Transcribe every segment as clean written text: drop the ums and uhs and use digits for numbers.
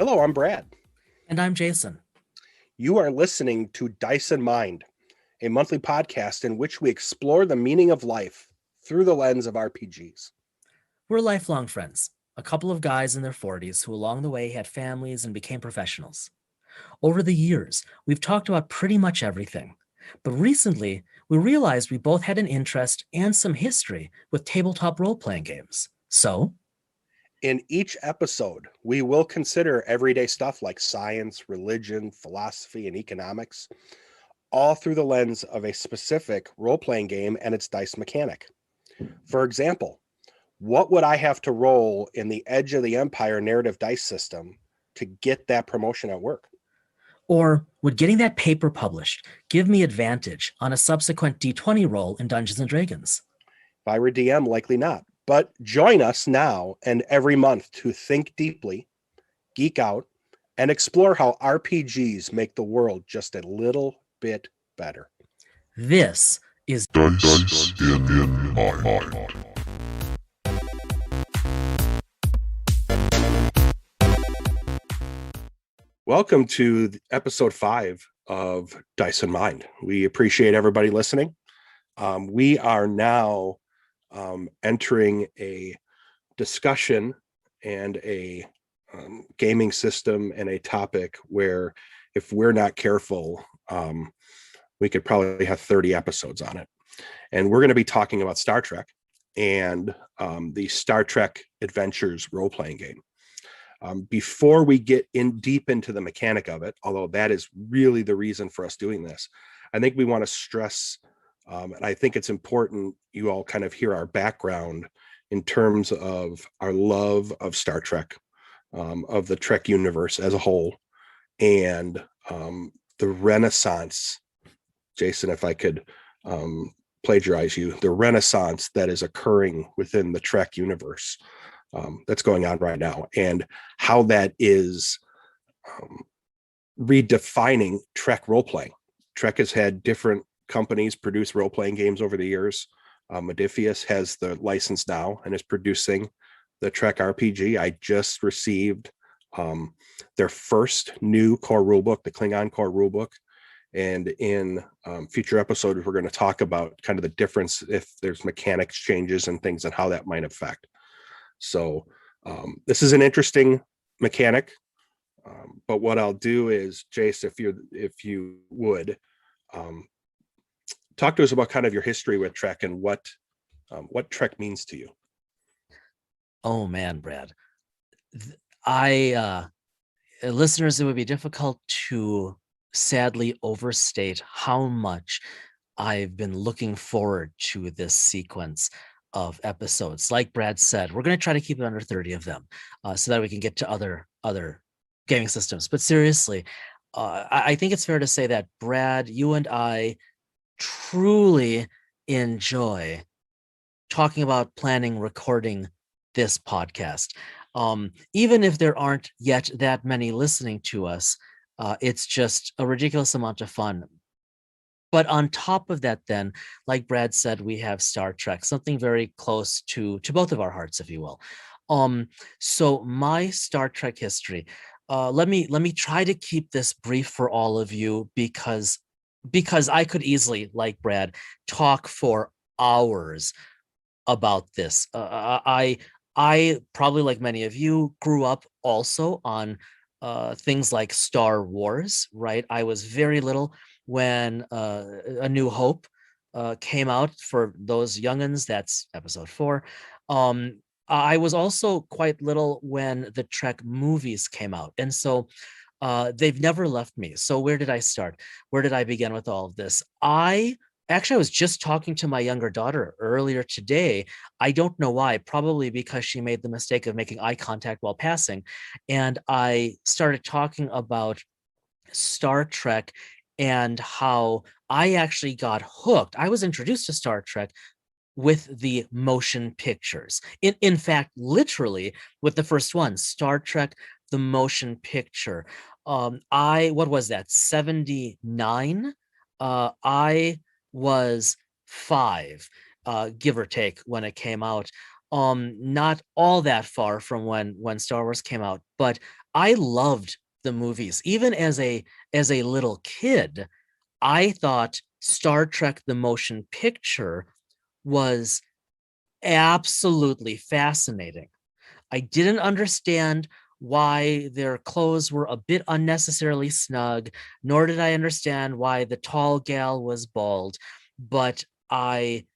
Hello, I'm Brad. And I'm Jason. You are listening to Dice and Mind, a monthly podcast in which we explore the meaning of life through the lens of RPGs. We're lifelong friends, a couple of guys in their 40s who along the way had families and became professionals. Over the years, we've talked about pretty much everything. But recently, we realized we both had an interest and some history with tabletop role-playing games. So, In each episode, we will consider everyday stuff like science, religion, philosophy, and economics, all through the lens of a specific role-playing game and its dice mechanic. For example, what would I have to roll in the Edge of the Empire narrative dice system to get that promotion at work? or would getting that paper published give me advantage on a subsequent D20 roll in Dungeons & Dragons? If I were DM, likely not. But join us now and every month to think deeply, geek out, and explore how RPGs make the world just a little bit better. This is Dice in Mind. Welcome to episode 5 of Dice in Mind. We appreciate everybody listening. We are now entering a discussion and a gaming system and a topic where if we're not careful, we could probably have 30 episodes on it. And we're going to be talking about Star Trek and the Star Trek Adventures role-playing game. Before we get in deep into the mechanic of it, although that is really the reason for us doing this, I think we want to stress, and I think it's important you all kind of hear our background in terms of our love of Star Trek, of the Trek universe as a whole, and the Renaissance. Jason, if I could plagiarize you, the Renaissance that is occurring within the Trek universe that's going on right now, and how that is redefining Trek role-playing. Trek has had different companies produce role-playing games over the years. Modiphius has the license now and is producing the Trek RPG. I just received their first new core rulebook, the Klingon core rulebook. And in future episodes, we're going to talk about kind of the difference if there's mechanics changes and things and how that might affect. So this is an interesting mechanic. But what I'll do is, Jace, if you would talk to us about kind of your history with Trek and what Trek means to you. Oh man, Brad. Listeners, it would be difficult to sadly overstate how much I've been looking forward to this sequence of episodes. Like Brad said, we're going to try to keep it under 30 of them so that we can get to other gaming systems. But seriously, I think it's fair to say that, Brad, you and I truly enjoy talking about planning, recording this podcast. Even if there aren't yet that many listening to us, it's just a ridiculous amount of fun. But on top of that, then, like Brad said, we have Star Trek, something very close to both of our hearts, if you will. So my Star Trek history, let me try to keep this brief for all of you because I could easily, like Brad, talk for hours about this. I probably, like many of you, grew up also on things like Star Wars, right? I was very little when A New Hope came out. For those youngins, that's episode 4. I was also quite little when the Trek movies came out. And so they've never left me. So where did I start? Where did I begin with all of this? I was just talking to my younger daughter earlier today. I don't know why, probably because she made the mistake of making eye contact while passing. And I started talking about Star Trek and how I actually got hooked. I was introduced to Star Trek with the motion pictures. In fact, literally with the first one, Star Trek, the motion picture. What was that, 79? I was 5, give or take, when it came out. Not all that far from when Star Wars came out, but I loved the movies. Even as a little kid, I thought Star Trek the motion picture was absolutely fascinating. I didn't understand why their clothes were a bit unnecessarily snug, nor did I understand why the tall gal was bald, but I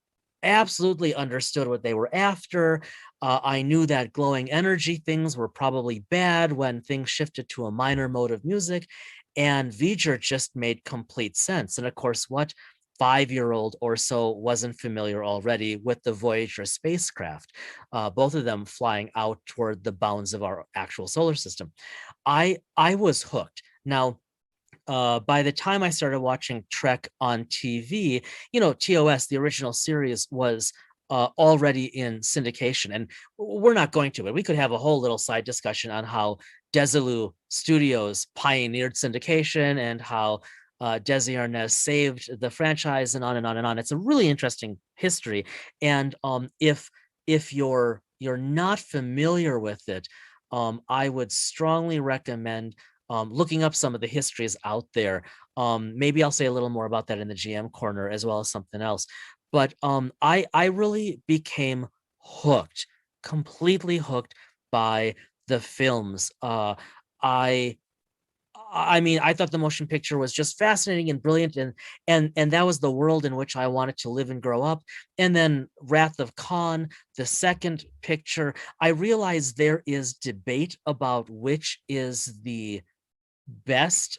absolutely understood what they were after. I knew that glowing energy things were probably bad when things shifted to a minor mode of music, and V'ger just made complete sense. And of course, what 5-year-old or so wasn't familiar already with the Voyager spacecraft, both of them flying out toward the bounds of our actual solar system. I was hooked. Now, by the time I started watching Trek on TV, TOS, the original series, was already in syndication. And we're not going to, but we could have a whole little side discussion on how Desilu Studios pioneered syndication and how Desi Arnaz saved the franchise, and on and on and on. It's a really interesting history. And if you're not familiar with it, I would strongly recommend looking up some of the histories out there. Maybe I'll say a little more about that in the GM corner, as well as something else. But I really became hooked, completely hooked by the films. I I mean, I thought the motion picture was just fascinating and brilliant, and that was the world in which I wanted to live and grow up. And then Wrath of Khan, the second picture, I realized there is debate about which is the best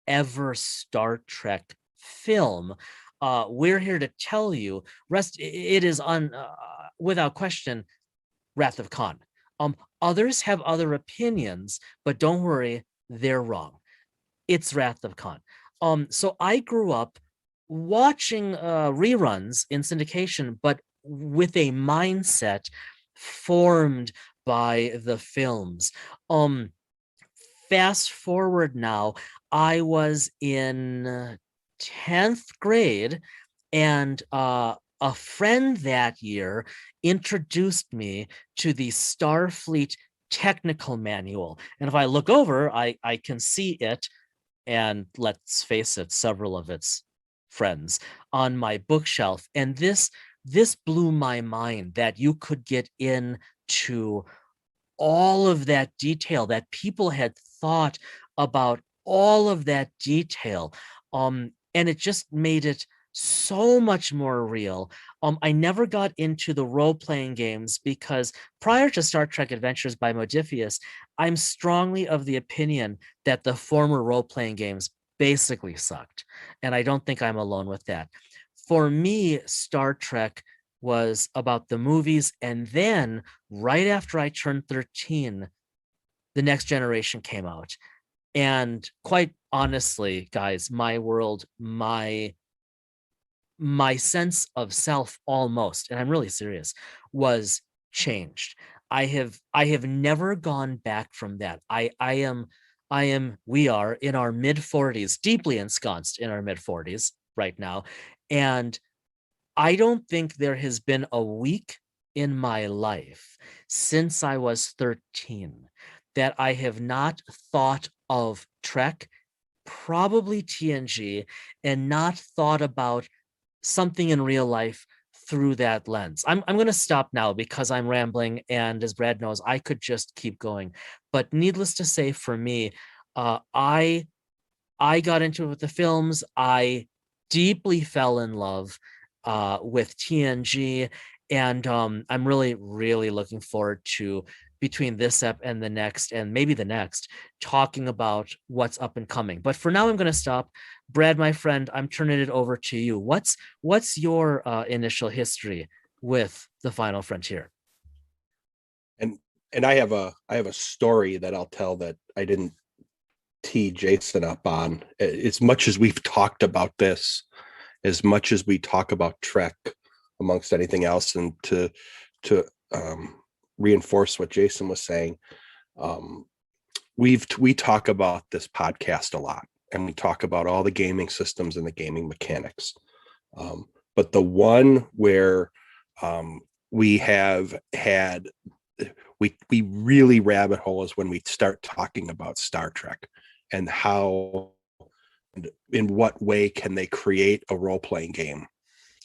ever Star Trek film. We're here to tell you, it is without question, Wrath of Khan. Others have other opinions, but don't worry, they're wrong. It's Wrath of Khan. So I grew up watching reruns in syndication, but with a mindset formed by the films. Fast forward now, I was in 10th grade, and a friend that year introduced me to the Starfleet technical manual. And if I look over, I can see it, and let's face it, several of its friends on my bookshelf. And this blew my mind, that you could get into all of that detail, that people had thought about all of that detail. And it just made it so much more real. I never got into the role-playing games because prior to Star Trek Adventures by Modiphius, I'm strongly of the opinion that the former role-playing games basically sucked. And I don't think I'm alone with that. For me, Star Trek was about the movies, and then right after I turned 13, The Next Generation came out. And quite honestly, guys, my world, my sense of self, almost, and I'm really serious, was changed. I have never gone back from that. We are in our mid 40s, deeply ensconced in our mid 40s right now. And I don't think there has been a week in my life since I was 13 that I have not thought of Trek, probably TNG, and not thought about something in real life through that lens. I'm going to stop now because I'm rambling, and as Brad knows, I could just keep going. But needless to say, for me, I got into it with the films. I deeply fell in love with TNG, and I'm really, really looking forward to, between this ep and the next, and maybe the next, talking about what's up and coming. But for now, I'm going to stop. Brad, my friend, I'm turning it over to you. What's your initial history with The Final Frontier? And I have a story that I'll tell that I didn't tee Jason up on. As much as we've talked about this, as much as we talk about Trek amongst anything else, and to reinforce what Jason was saying, we talk about this podcast a lot, and we talk about all the gaming systems and the gaming mechanics. But the one where we have had we really rabbit hole is when we start talking about Star Trek and how and in what way can they create a role-playing game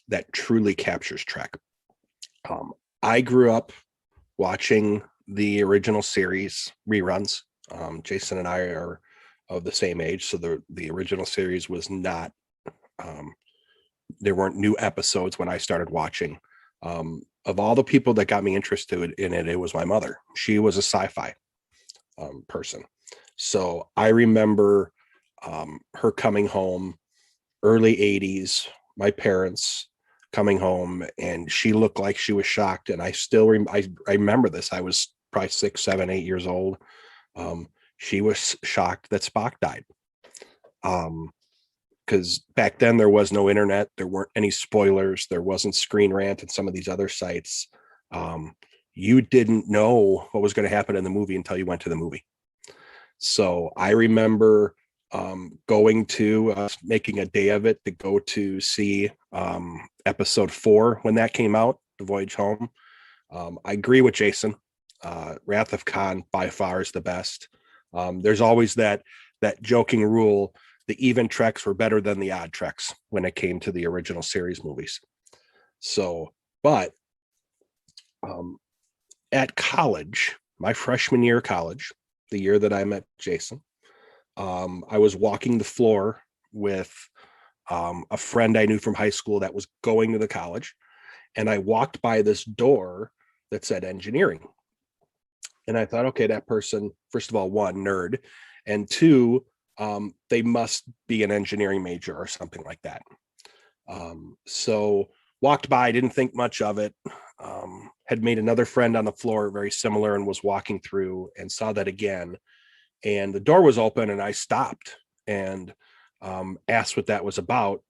that truly captures Trek. I grew up watching the original series reruns. Jason and I are of the same age, so the original series was not. There weren't new episodes when I started watching. Of all the people that got me interested in it, it was my mother. She was a sci-fi person, so I remember her coming home early 80s, my parents coming home, and she looked like she was shocked. And I still I remember this. I was probably 6, 7, 8 years old. She was shocked that Spock died. Because back then there was no internet, there weren't any spoilers, there wasn't Screen Rant and some of these other sites. You didn't know what was going to happen in the movie until you went to the movie. So I remember going to making a day of it to go to see episode 4 when that came out, The Voyage Home. I agree with Jason. Wrath of Khan by far is the best. There's always that joking rule: the even Treks were better than the odd Treks when it came to the original series movies. So, but at college, my freshman year of college, the year that I met Jason, I was walking the floor with a friend I knew from high school that was going to the college. And I walked by this door that said engineering. And I thought, okay, that person, first of all, one, nerd, and two, they must be an engineering major or something like that. So walked by, didn't think much of it. Had made another friend on the floor very similar and was walking through and saw that again. And the door was open and I stopped and asked what that was about.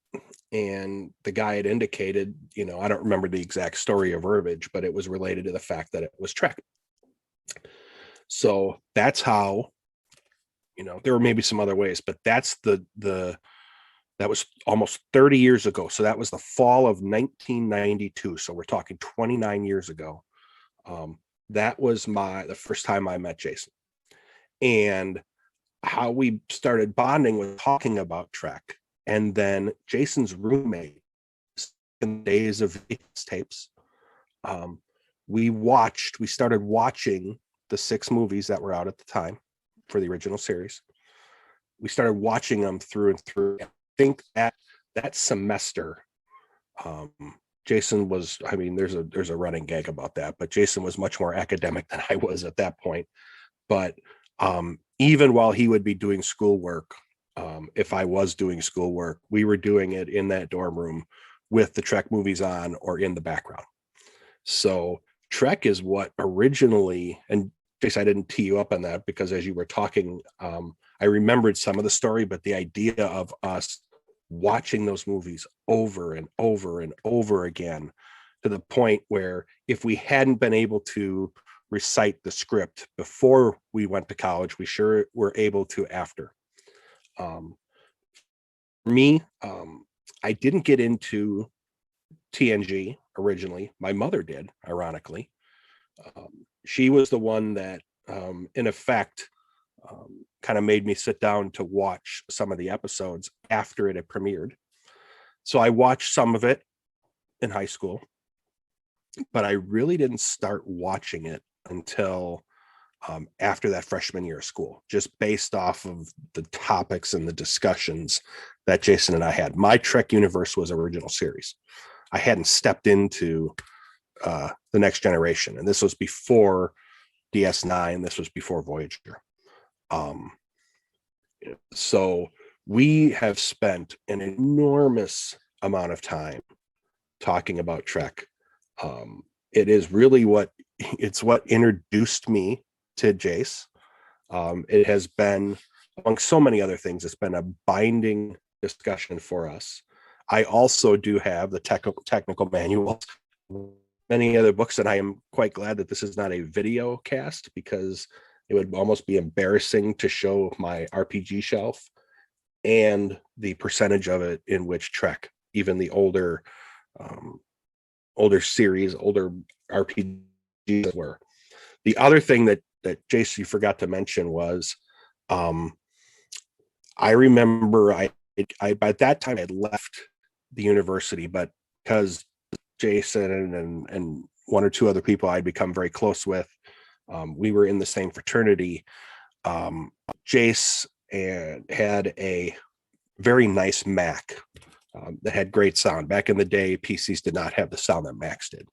And the guy had indicated, I don't remember the exact story or verbiage, but it was related to the fact that it was Trek. So that's how, there were maybe some other ways, but that's that was almost 30 years ago. So that was the fall of 1992. So we're talking 29 years ago. That was the first time I met Jason. And how we started bonding was talking about Trek. And then Jason's roommate, in the days of tapes, we started watching the 6 movies that were out at the time for the original series. We started watching them through and through. I think that semester, Jason was, there's a running gag about that, but Jason was much more academic than I was at that point. But even while he would be doing schoolwork, if I was doing schoolwork, we were doing it in that dorm room with the Trek movies on or in the background. So Trek is what originally, and Jason, I didn't tee you up on that because as you were talking, I remembered some of the story, but the idea of us watching those movies over and over and over again, to the point where if we hadn't been able to recite the script before we went to college, we sure were able to after. Me, I didn't get into TNG originally. My mother did, ironically. She was the one that, in effect, kind of made me sit down to watch some of the episodes after it had premiered. So I watched some of it in high school, but I really didn't start watching it until after that freshman year of school, just based off of the topics and the discussions that Jason and I had. My Trek universe was original series. I hadn't stepped into the Next Generation, and this was before DS9. This was before Voyager. So we have spent an enormous amount of time talking about Trek. It is really what introduced me to Jace. It has been, among so many other things, it's been a binding discussion for us. I also do have the technical manual, many other books, and I am quite glad that this is not a video cast because it would almost be embarrassing to show my RPG shelf and the percentage of it in which Trek, even the older series, older RPGs were. The other thing that Jason, you forgot to mention was, I remember I by that time I had left the university, but because Jason and one or two other people I'd become very close with, we were in the same fraternity. Jace had a very nice Mac that had great sound. Back in the day, PCs did not have the sound that Macs did.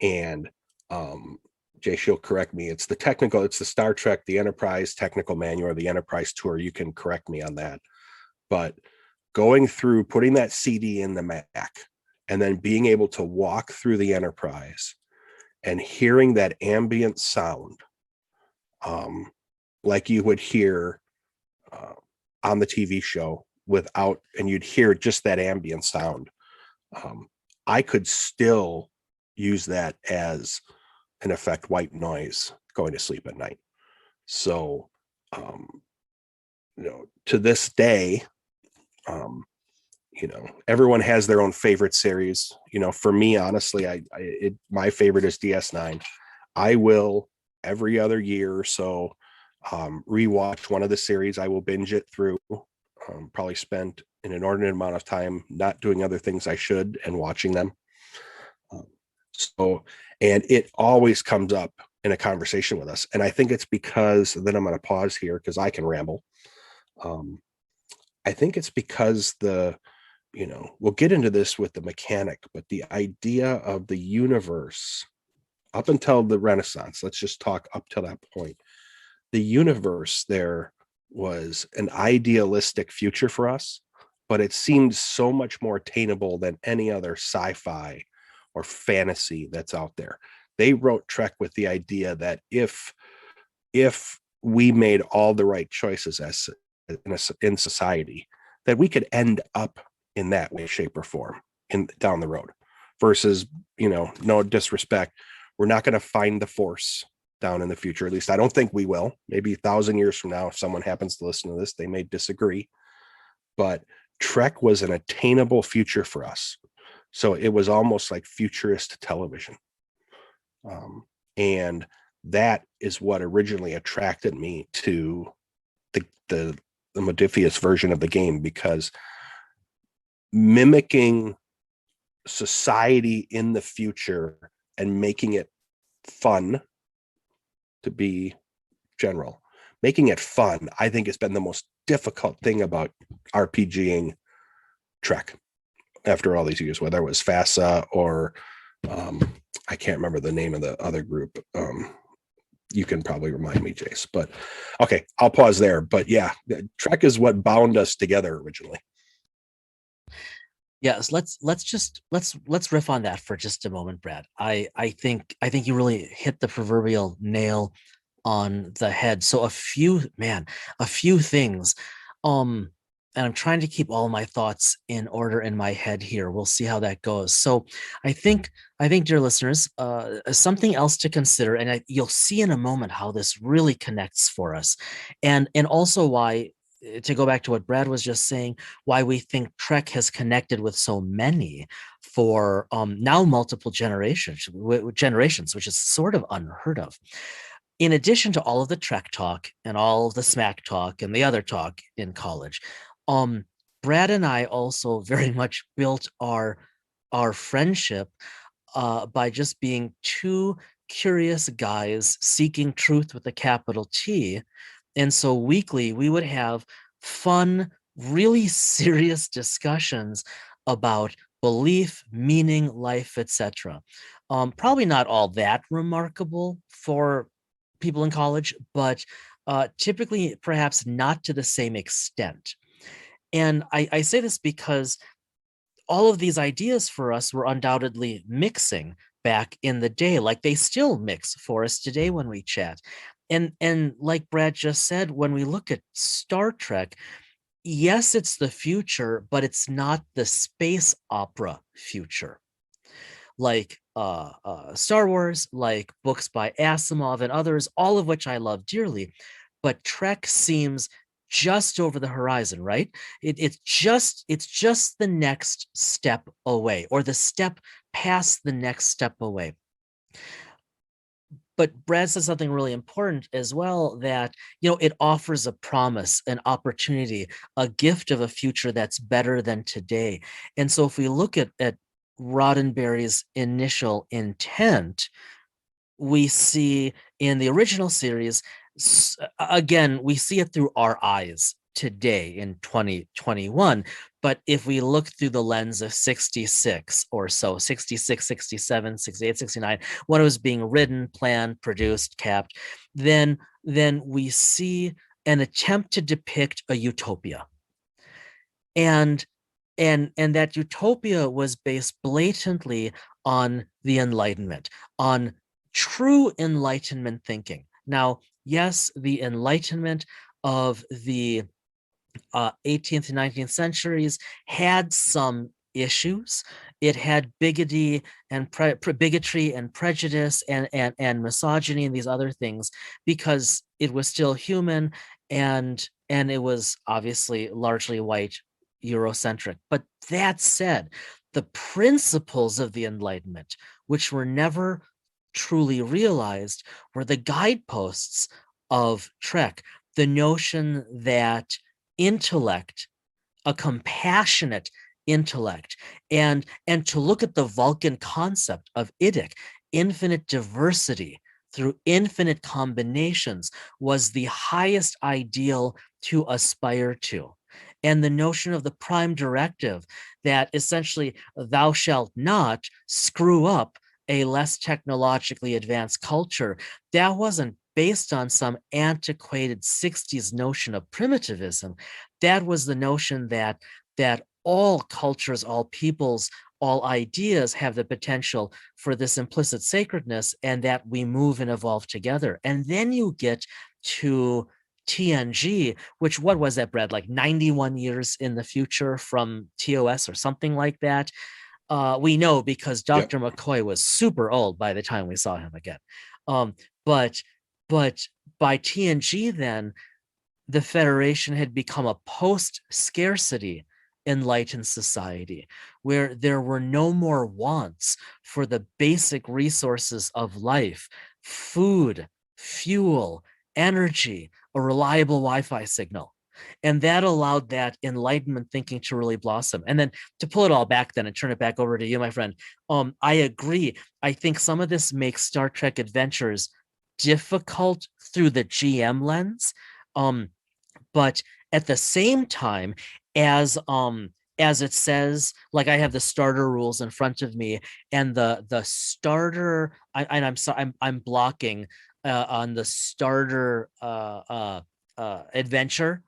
And Jace, you'll correct me. It's the Star Trek, the Enterprise Technical Manual, or the Enterprise Tour. You can correct me on that. But going through, putting that CD in the Mac, and then being able to walk through the Enterprise and hearing that ambient sound, like you would hear on the TV show and you'd hear just that ambient sound. I could still use that as, in effect, white noise going to sleep at night. So, to this day, everyone has their own favorite series. For me, honestly, my favorite is DS9. I will every other year or so rewatch one of the series. I will binge it through. Probably spent an inordinate amount of time not doing other things I should and watching them. And it always comes up in a conversation with us. And I think it's because, then I'm going to pause here because I can ramble. I think it's because we'll get into this with the mechanic, but the idea of the universe up until the Renaissance, let's just talk up to that point. The universe there was an idealistic future for us, but it seemed so much more attainable than any other sci-fi or fantasy that's out there. They wrote Trek with the idea that if we made all the right choices in society, that we could end up in that way, shape, or form down the road. Versus, no disrespect, we're not going to find the Force down in the future. At least I don't think we will. Maybe 1,000 years from now, if someone happens to listen to this, they may disagree. But Trek was an attainable future for us. So it was almost like futurist television. And that is what originally attracted me to the Modiphius version of the game, because mimicking society in the future and making it fun, to be general, making it fun, I think has been the most difficult thing about RPGing Trek after all these years, whether it was FASA or I can't remember the name of the other group. You can probably remind me, Jace, but okay, I'll pause there. But yeah, Trek is what bound us together originally. Yes, let's riff on that for just a moment, Brad. I think you really hit the proverbial nail on the head. So a few things. And I'm trying to keep all my thoughts in order in my head here. We'll see how that goes. So I think, dear listeners, something else to consider, and you'll see in a moment how this really connects for us, and also why, to go back to what Brad was just saying, why we think Trek has connected with so many for now multiple generations, which is sort of unheard of. In addition to all of the Trek talk and all of the smack talk and the other talk in college, Brad and I also very much built our friendship by just being two curious guys seeking truth with a capital T. And so weekly we would have fun, really serious discussions about belief, meaning, life, etc. Probably not all that remarkable for people in college, but typically perhaps not to the same extent. And I say this because all of these ideas for us were undoubtedly mixing back in the day, like they still mix for us today when we chat. And like Brad just said, when we look at Star Trek, yes, it's the future, but it's not the space opera future. Like Star Wars, like books by Asimov and others, all of which I love dearly. But Trek seems just over the horizon, right? It's just the next step away, or the step past the next step away. But Brad said something really important as well, that, it offers a promise, an opportunity, a gift of a future that's better than today. And so if we look at Roddenberry's initial intent, we see in the original series, again, we see it through our eyes today in 2021. But if we look through the lens of 66 or so, 66, 67, 68, 69, when it was being written, planned, produced, capped, then we see an attempt to depict a utopia. And that utopia was based blatantly on the Enlightenment, on true Enlightenment thinking. Now, yes, the Enlightenment of the 18th and 19th centuries had some issues. It had bigotry and prejudice and misogyny and these other things, because it was still human, and it was obviously largely white, Eurocentric. But that said, the principles of the Enlightenment, which were never truly realized, were the guideposts of Trek. The notion that intellect, a compassionate intellect, and to look at the Vulcan concept of idic, infinite diversity through infinite combinations, was the highest ideal to aspire to. And the notion of the prime directive, that essentially thou shalt not screw up a less technologically advanced culture, that wasn't based on some antiquated 60s notion of primitivism. That was the notion that all cultures, all peoples, all ideas have the potential for this implicit sacredness, and that we move and evolve together. And then you get to TNG, which, what was that, Brad? Like 91 years in the future from TOS or something like that. We know because Dr. Yep. McCoy was super old by the time we saw him again. But by TNG, then, the Federation had become a post-scarcity enlightened society, where there were no more wants for the basic resources of life: food, fuel, energy, a reliable Wi-Fi signal. And that allowed that Enlightenment thinking to really blossom. And then to pull it all back then and turn it back over to you, my friend, I agree. I think some of this makes Star Trek Adventures difficult through the GM lens. But at the same time, as it says, like, I have the starter rules in front of me, and the starter, I'm sorry, I'm blocking on the starter adventure,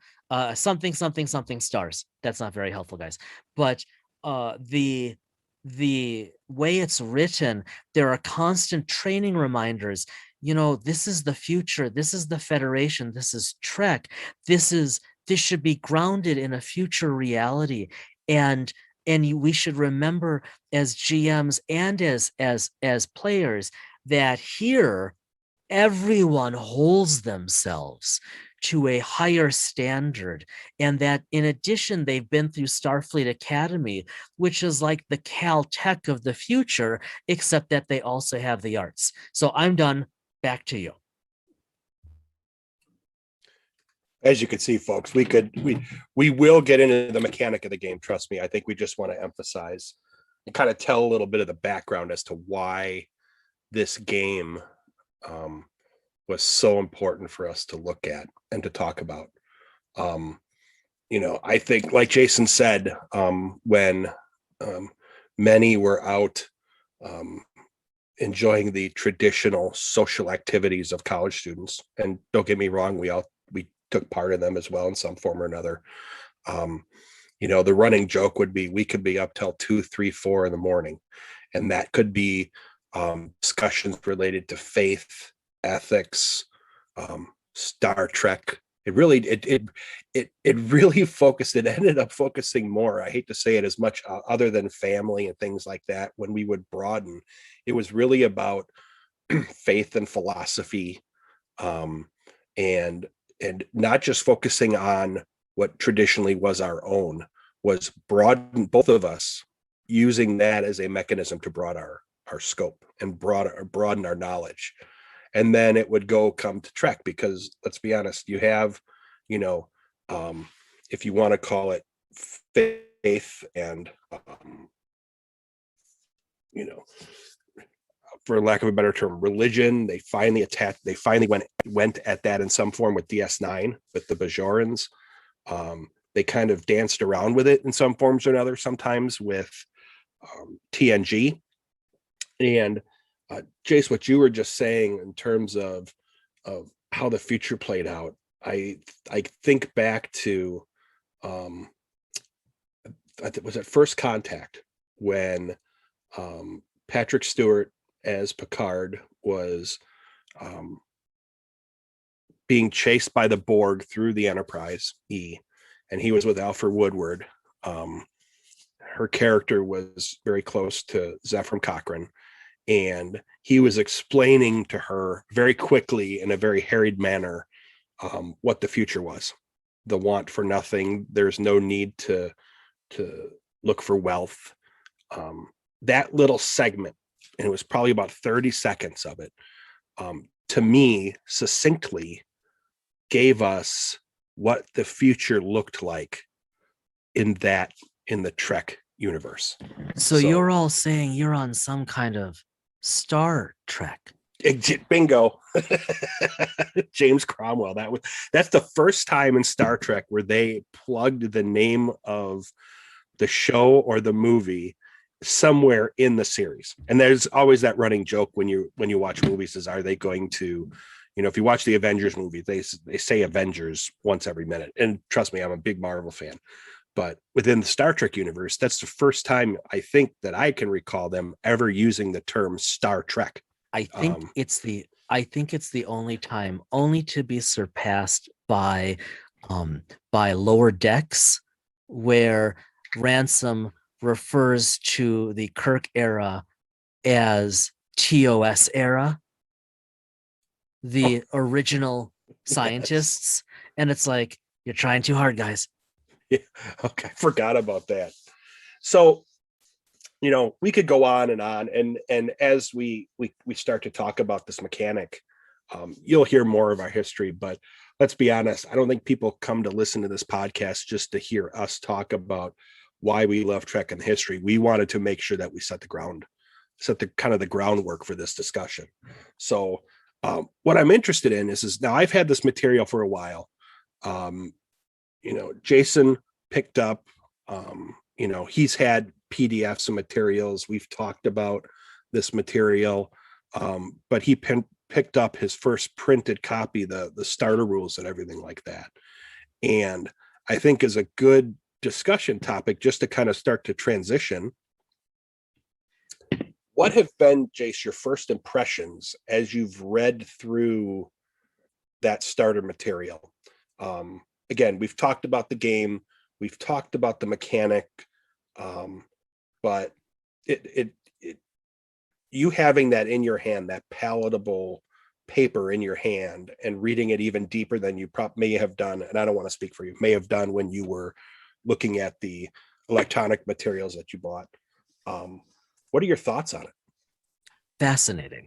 something stars. That's not very helpful, guys. But the way it's written, there are constant training reminders. This is the future. This is the Federation. This is Trek. This should be grounded in a future reality. And we should remember, as GMs and as players, that here everyone holds themselves to a higher standard, and that in addition, they've been through Starfleet Academy, which is like the Caltech of the future, except that they also have the arts. So I'm done. Back to you. As you can see, folks, we will get into the mechanic of the game. Trust me. I think we just want to emphasize and kind of tell a little bit of the background as to why this game was so important for us to look at and to talk about. I think, like Jason said, when many were out enjoying the traditional social activities of college students, and don't get me wrong, we took part in them as well in some form or another. The running joke would be, we could be up till 2, 3, 4 in the morning, and that could be discussions related to faith, ethics, Star Trek. It really focused. It ended up focusing more, I hate to say it, as much other than family and things like that. When we would broaden, it was really about faith and philosophy, and not just focusing on what traditionally was our own, was broaden, both of us using that as a mechanism to broaden our scope and broaden our knowledge. and then it would come to Trek, because let's be honest, you have, you know, if you want to call it faith and, you know, for lack of a better term, religion. They finally went at that in some form with DS9, with the Bajorans. They kind of danced around with it in some forms or another, sometimes with TNG. And Jace, what you were just saying in terms of how the future played out, I think back to was it First Contact, when Patrick Stewart as Picard was being chased by the Borg through the Enterprise E, and he was with Alfred Woodward. Her character was very close to Zefram Cochrane, and he was explaining to her very quickly in a very harried manner what the future was. The want for nothing. There's no need to look for wealth. That little segment, and it was probably about 30 seconds of it, to me, succinctly gave us what the future looked like in the Trek universe. So you're all saying you're on some kind of Star Trek. Bingo. James Cromwell. That's the first time in Star Trek where they plugged the name of the show or the movie somewhere in the series. And there's always that running joke when you watch movies, is, are they going to, if you watch the Avengers movie, they say Avengers once every minute. And trust me, I'm a big Marvel fan. But within the Star Trek universe, that's the first time I think that I can recall them ever using the term Star Trek. I think it's the only time, only to be surpassed by Lower Decks, where Ransom refers to the Kirk era as TOS era, the original scientists. And it's like, you're trying too hard, guys. Yeah, okay, forgot about that. So, we could go on, and as we start to talk about this mechanic, you'll hear more of our history. But let's be honest, I don't think people come to listen to this podcast just to hear us talk about why we love Trek and history. We wanted to make sure that we set the kind of the groundwork for this discussion. So what I'm interested in is now I've had this material for a while. Jason picked up, he's had PDFs and materials. We've talked about this material, but he picked up his first printed copy, the starter rules and everything like that. And I think is a good discussion topic just to kind of start to transition. What have been, Jace, your first impressions as you've read through that starter material? Again, we've talked about the game, we've talked about the mechanic, but you having that in your hand, that palatable paper in your hand, and reading it even deeper than you may have done, and I don't want to speak for you, may have done when you were looking at the electronic materials that you bought. What are your thoughts on it? Fascinating.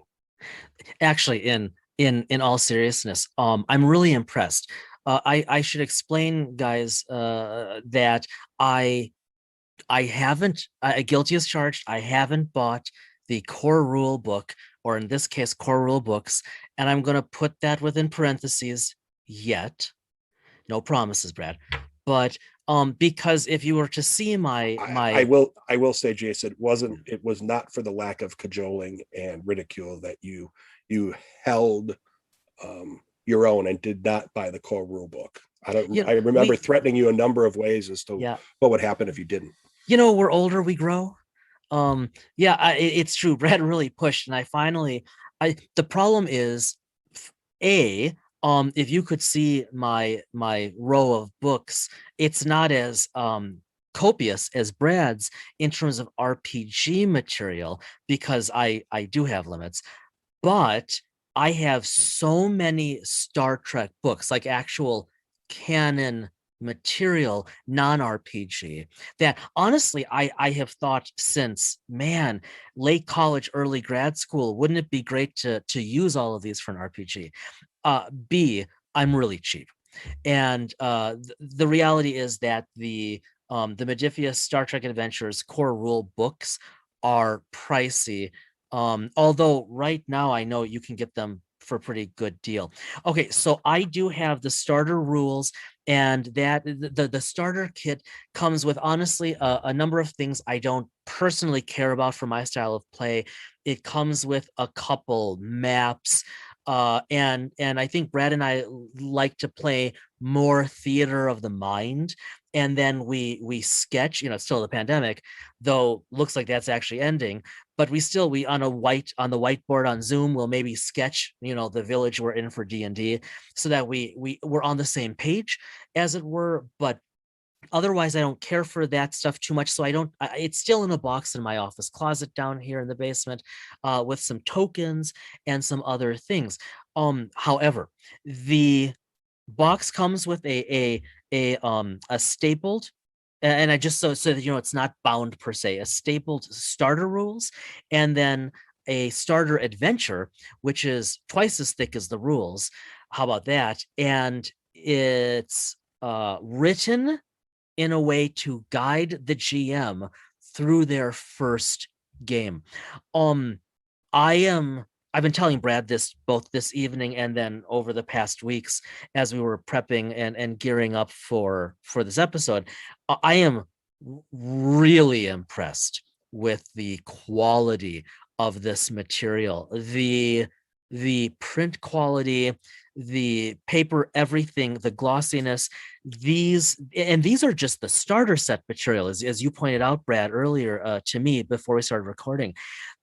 Actually, in all seriousness, I'm really impressed. I should explain, guys, that I haven't, guilty as charged, I haven't bought the core rule book, or in this case, core rule books, and I'm going to put that within parentheses, yet. No promises, Brad. But because if you were to see I will say, Jason, it was not for the lack of cajoling and ridicule that you held your own and did not buy the core rule book. I remember threatening you a number of ways as to what would happen if you didn't. We're older, we grow. It's true. Brad really pushed, and I finally, the problem is, if you could see my row of books, it's not as copious as Brad's in terms of RPG material, because I do have limits, but I have so many Star Trek books, like actual canon material non-RPG that honestly I have thought since, man, late college, early grad school, wouldn't it be great to use all of these for an RPG? B, I'm really cheap. And the reality is that the Modiphius Star Trek Adventures core rule books are pricey. Although right now I know you can get them for a pretty good deal. Okay, so I do have the starter rules, and that the starter kit comes with honestly a number of things I don't personally care about for my style of play. It comes with a couple maps. And I think Brad and I like to play more theater of the mind, and then we sketch. It's still the pandemic, though looks like that's actually ending, but we on the whiteboard on Zoom we'll maybe sketch the village we're in for D&D, so that we're on the same page, as it were. But otherwise I don't care for that stuff too much, so it's still in a box in my office closet down here in the basement, with some tokens and some other things. However, the box comes with a stapled, and I just so that it's not bound per se, a stapled starter rules, and then a starter adventure, which is twice as thick as the rules. How about that? And it's written in a way to guide the GM through their first game. Um, I've been telling Brad this both this evening and then over the past weeks as we were prepping and gearing up for this episode. I am really impressed with the quality of this material. The print quality, the paper, everything, the glossiness. These are just the starter set material, as you pointed out, Brad, earlier to me before we started recording.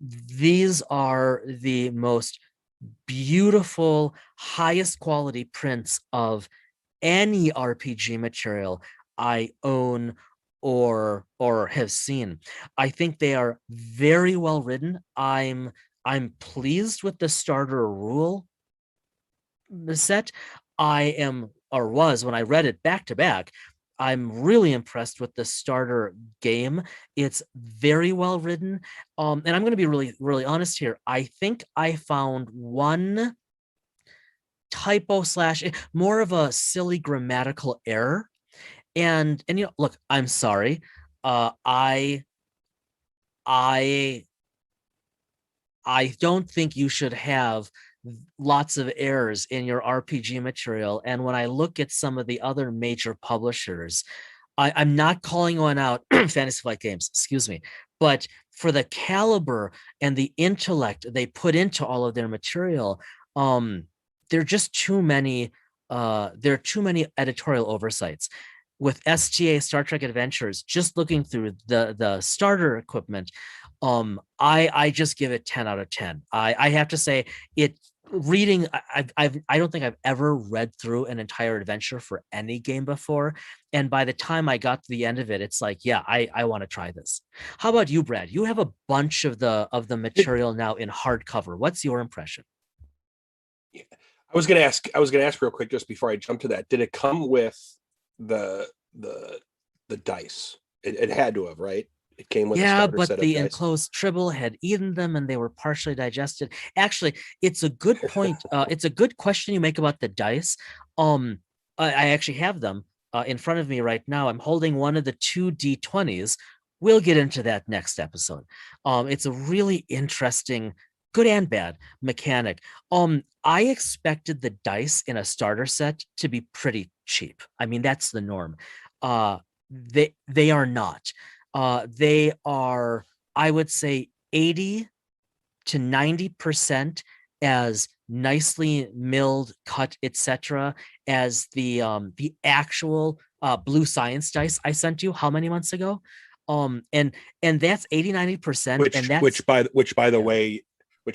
These are the most beautiful, highest quality prints of any RPG material I own or have seen. I think they are very well written. I'm pleased with the starter rule set. I am, or was, when I read it back to back, I'm really impressed with the starter game. It's very well written. And I'm going to be really, really honest here. I think I found one typo slash more of a silly grammatical error. And look, I'm sorry. I I don't think you should have lots of errors in your RPG material. And when I look at some of the other major publishers, I'm not calling one out, Fantasy Flight Games, excuse me, but for the caliber and the intellect they put into all of their material, there are just too many. There are too many editorial oversights. With STA Star Trek Adventures, just looking through the starter equipment, I just give it 10 out of 10. I have to say, it reading, I don't think I've ever read through an entire adventure for any game before, and by the time I got to the end of it, it's like, yeah, I want to try this. How about you, Brad? You have a bunch of the material now in hardcover. What's your impression? Yeah. I was gonna ask real quick just before I jump to that. Did it come with the the dice? It had to have, right? It came with a Yeah, starter but set of the dice. enclosed tribble had eaten them and they were partially digested. Actually, it's a good point. It's a good question you make about the dice. Um, I actually have them in front of me right now. I'm holding one of the two D20s. We'll get into that next episode. It's a really interesting, good and bad mechanic. I expected the dice in a starter set to be pretty cheap. I mean, that's the norm. They are not. They are, I would say, 80 to 90% as nicely milled, cut, etc., as the actual blue science dice I sent you how many months ago? And that's 80, 90%. And that's, Which by the yeah. way,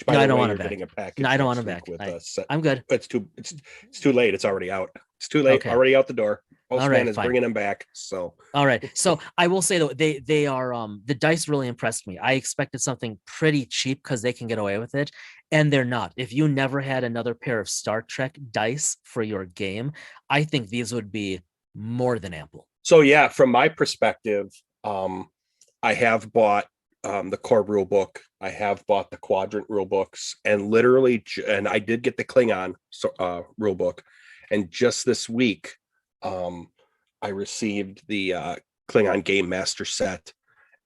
No, I don't want you're them back. getting a package No, I don't want next them week back. with us. I'm good. It's too late. It's already out. It's too late. Okay. Already out the door. All Postman right, is fine. bringing them back. So All right. So I will say though, they are the dice really impressed me. I expected something pretty cheap because they can get away with it, and they're not. If you never had another pair of Star Trek dice for your game, I think these would be more than ample. So yeah, from my perspective, I have bought the core rule book. I have bought the quadrant rule books, and literally, and I did get the Klingon rule book. And just this week, I received the Klingon Game Master set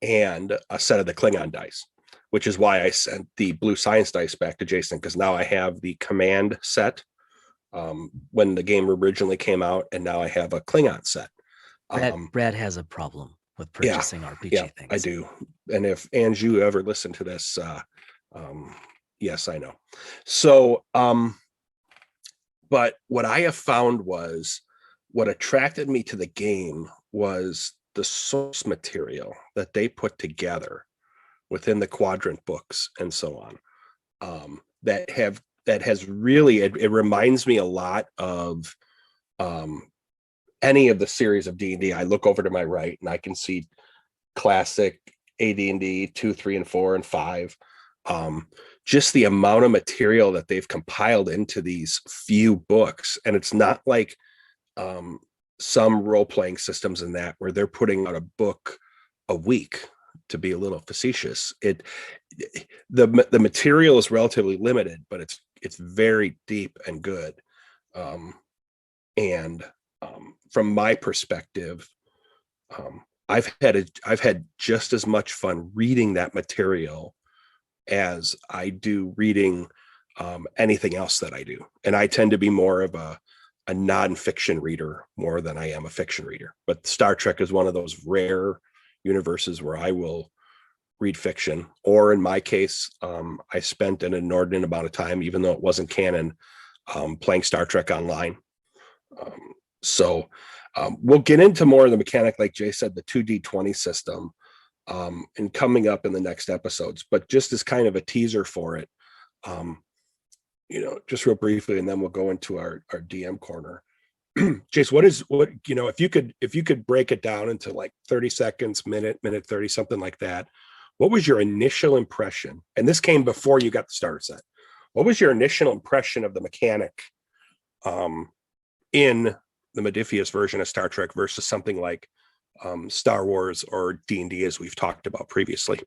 and a set of the Klingon dice, which is why I sent the blue science dice back to Jason, because now I have the command set when the game originally came out, and now I have a Klingon set. Brad has a problem with Yeah, purchasing RPG yeah, things. I do. And if Ange, ever listen to this, yes, I know. So, but what I have found was what attracted me to the game was the source material that they put together within the quadrant books and so on. That has really, it reminds me a lot of any of the series of D&D. I look over to my right and I can see classic AD&D 2, 3, and 4 and 5. Just the amount of material that they've compiled into these few books. And it's not like some role-playing systems in that where they're putting out a book a week, to be a little facetious. The material is relatively limited, but it's very deep and good. And from my perspective, I've had just as much fun reading that material as I do reading anything else that I do. And I tend to be more of a nonfiction reader more than I am a fiction reader. But Star Trek is one of those rare universes where I will read fiction, or in my case, I spent an inordinate amount of time, even though it wasn't canon, playing Star Trek Online. So we'll get into more of the mechanic, like Jay said, the 2D20 system, and coming up in the next episodes. But just as kind of a teaser for it, just real briefly, and then we'll go into our DM corner. Jace, if you could break it down into like 30 seconds, minute 30, something like that. What was your initial impression? And this came before you got the starter set. What was your initial impression of the mechanic in the Modiphius version of Star Trek versus something like Star Wars or D&D, as we've talked about previously?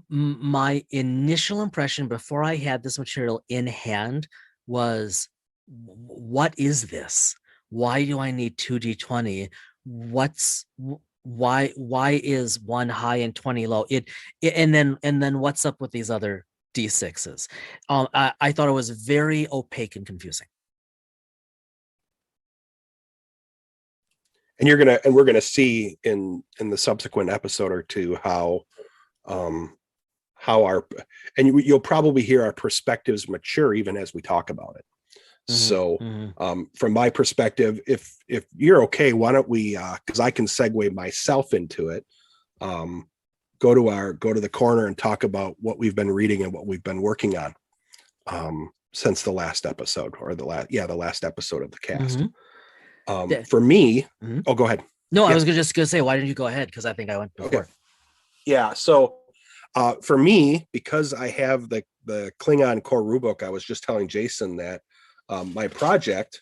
My initial impression before I had this material in hand was, what is this? Why do I need 2d20? Why is 1 high and 20 low? And then what's up with these other d6s? I thought it was very opaque and confusing. And we're gonna see in the subsequent episode or two how you'll probably hear our perspectives mature even as we talk about it. So from my perspective, if you're okay, why don't we, because I can segue myself into it, go to the corner and talk about what we've been reading and what we've been working on since the last episode, or the last episode of the cast. For me, oh, go ahead. No, I was just gonna say, why didn't you go ahead? Because I think I went before. Okay. Yeah, so for me, because I have the Klingon core rulebook, I was just telling Jason that my project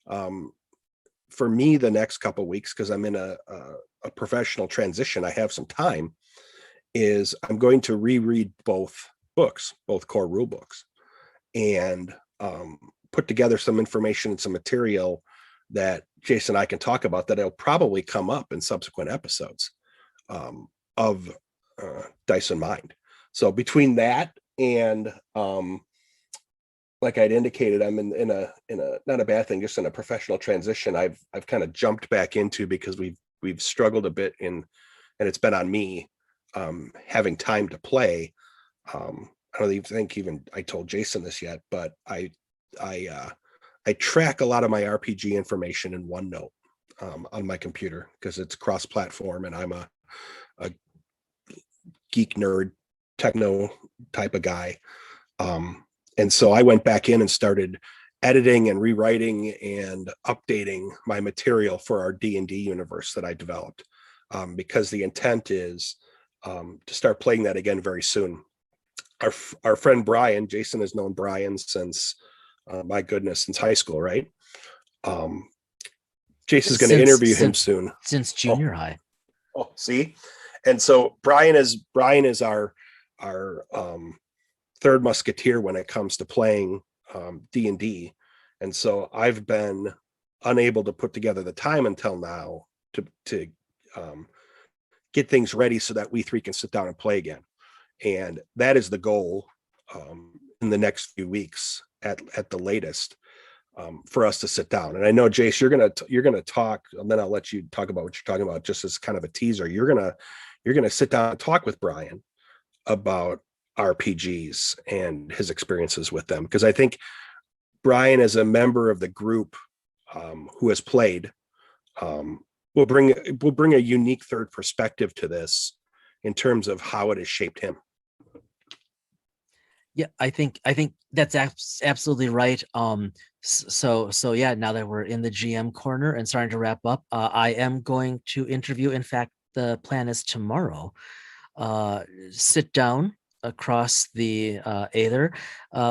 for me the next couple of weeks, because I'm in a professional transition, I have some time, is I'm going to reread both core rule books, and put together some information and some material that Jason and I can talk about that will probably come up in subsequent episodes of Dyson Mind. So between that and like I'd indicated, I'm in a not a bad thing, just in a professional transition. I've kind of jumped back into, because we've struggled a bit and it's been on me having time to play. I don't even think I told Jason this yet, but I track a lot of my RPG information in OneNote on my computer, because it's cross-platform, and I'm a geek nerd, techno type of guy. And so I went back in and started editing and rewriting and updating my material for our D&D universe that I developed, because the intent is to start playing that again very soon. Our friend Brian, Jason has known Brian since, my goodness, since high school, right? Jason's going to interview him soon. Since junior high. Oh, see? And so Brian is our third musketeer when it comes to playing D&D. And so I've been unable to put together the time until now to get things ready so that we three can sit down and play again. And that is the goal in the next few weeks at the latest, for us to sit down. And I know, Jace, you're gonna talk, and then I'll let you talk about what you're talking about, just as kind of a teaser. You're gonna sit down and talk with Brian about RPGs and his experiences with them, because I think Brian, as a member of the group who has played, will bring a unique third perspective to this in terms of how it has shaped him. Yeah, I think that's absolutely right. So yeah, now that we're in the GM corner and starting to wrap up, I am going to interview. In fact, the plan is tomorrow. Sit down across the Aether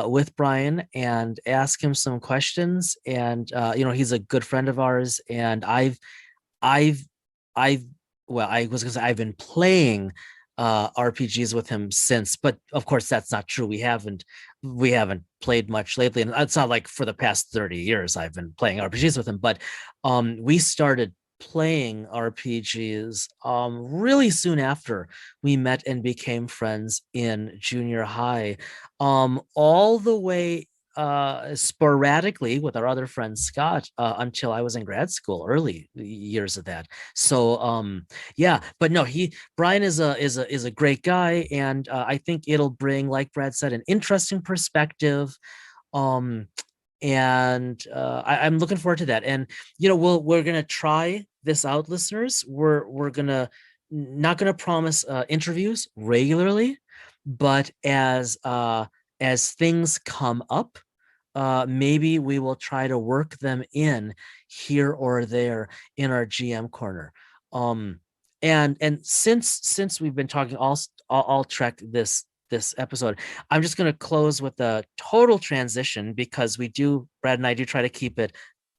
with Brian and ask him some questions. And he's a good friend of ours, and I've well, I was gonna say I've been playing RPGs with him since, but of course that's not true. We haven't played much lately, and it's not like for the past 30 years I've been playing RPGs with him, but we started playing RPGs really soon after we met and became friends in junior high, all the way sporadically with our other friend Scott until I was in grad school, early years of that. So yeah, but no, Brian is a great guy, and I think it'll bring, like Brad said, an interesting perspective. And I'm looking forward to that. And we're gonna try this out, listeners. We're gonna not gonna promise interviews regularly, but as things come up, maybe we will try to work them in here or there in our GM corner. And since we've been talking all Trek this episode, I'm just going to close with a total transition, because Brad and I do try to keep it,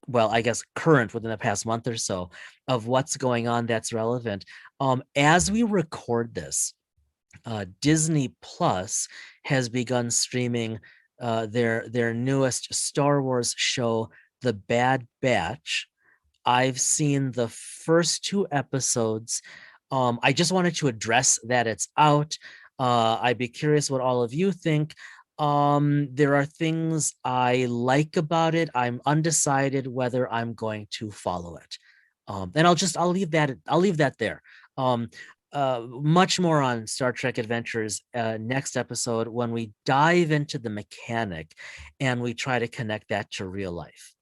well, I guess, current within the past month or so of what's going on that's relevant. As we record this, Disney Plus has begun streaming their newest Star Wars show, The Bad Batch. I've seen the first 2 episodes. I just wanted to address that it's out. I'd be curious what all of you think. There are things I like about it. I'm undecided whether I'm going to follow it. And I'll leave that there. Much more on Star Trek Adventures next episode, when we dive into the mechanic and we try to connect that to real life.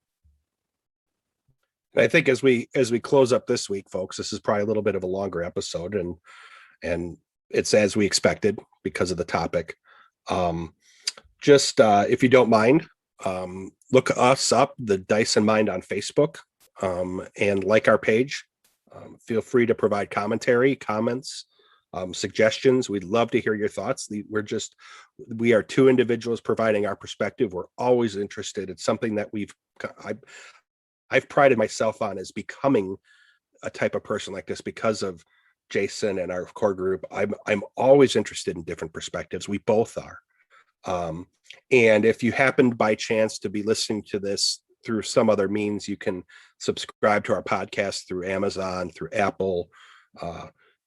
I think as we close up this week, folks, this is probably a little bit of a longer episode, and it's as we expected because of the topic. Just if you don't mind, look us up, the Dice and Mind, on Facebook, and like our page. Feel free to provide commentary, comments, suggestions. We'd love to hear your thoughts. We are 2 individuals providing our perspective. We're always interested. It's something that I've prided myself on, as becoming a type of person like this because of Jason and our core group. I'm always interested in different perspectives. We both are. And if you happened by chance to be listening to this through some other means, you can subscribe to our podcast through Amazon, through Apple,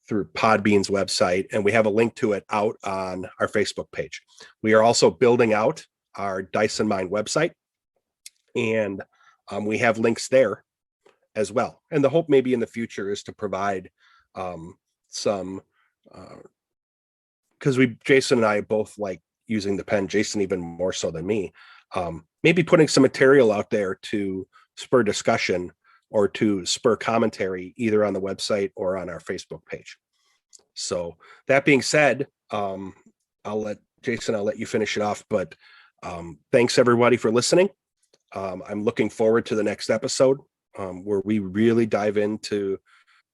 through Podbean's website, and we have a link to it out on our Facebook page. We are also building out our Dice and Mind website, and we have links there as well. And the hope maybe in the future is to provide some, because Jason and I both like using the pen, Jason even more so than me, maybe putting some material out there to spur discussion or to spur commentary, either on the website or on our Facebook page. So that being said, I'll let you finish it off, but thanks everybody for listening. I'm looking forward to the next episode, where we really dive into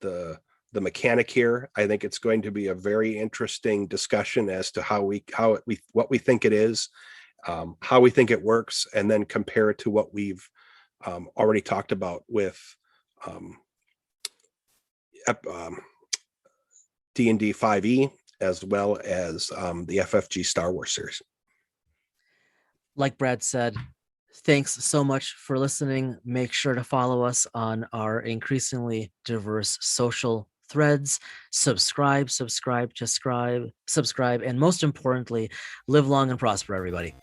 the mechanic here. I think it's going to be a very interesting discussion as to what we think it is, how we think it works, and then compare it to what we've already talked about with D&D 5e, as well as the FFG Star Wars series. Like Brad said, thanks so much for listening. Make sure to follow us on our increasingly diverse social threads. Subscribe, and most importantly, live long and prosper, everybody.